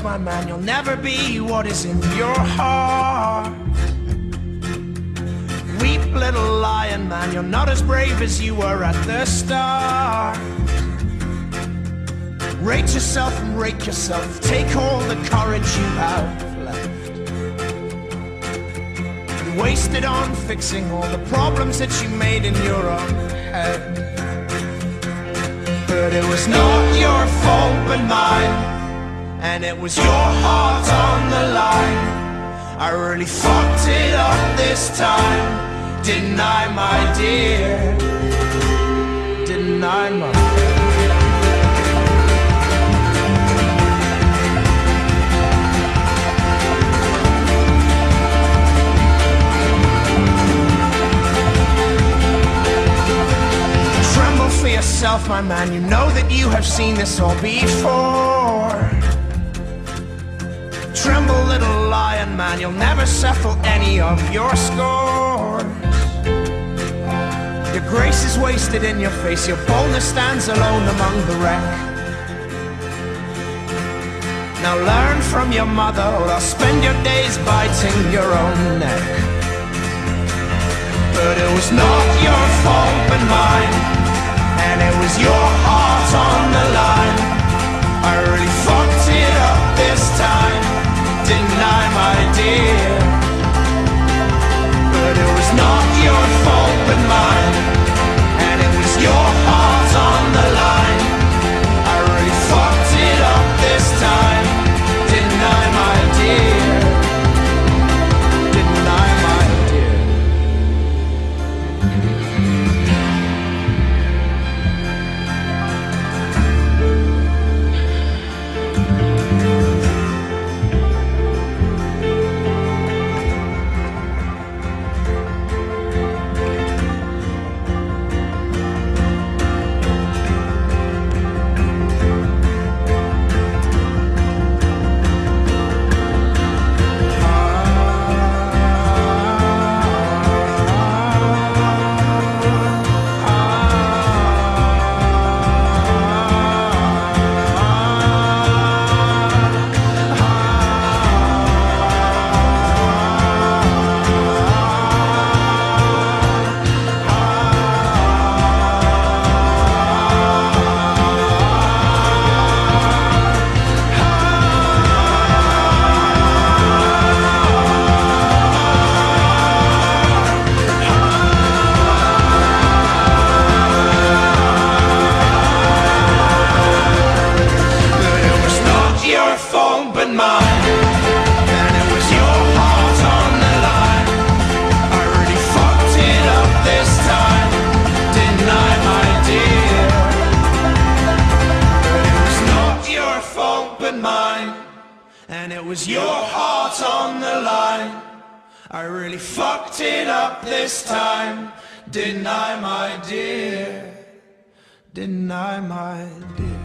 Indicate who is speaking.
Speaker 1: yourself, my man, you'll never be what is in your heart. Weep, little lion man, you're not as brave as you were at the start. Rate yourself and rake yourself, take all the courage you have left. You wasted on fixing all the problems that you made in your own head. But it was not your fault but mine, and it was your heart on the line. I really fucked it up this time, didn't I, my dear? Didn't I, my dear? For yourself, my man, you know that you have seen this all before. Tremble, little lion man, you'll never settle any of your scores. Your grace is wasted in your face, your boldness stands alone among the wreck. Now learn from your mother, or I'll spend your days biting your own neck. But it was not your fault but mine, and it was your heart on the line. I really fucked it up this time, didn't I, my dear? But it was not your fault but mine, and it was your heart on the line. I really fucked it up this time, didn't I, my dear? Didn't I, my dear? And it was your heart on the line. I really fucked it up this time, didn't I, my dear? Didn't I, my dear?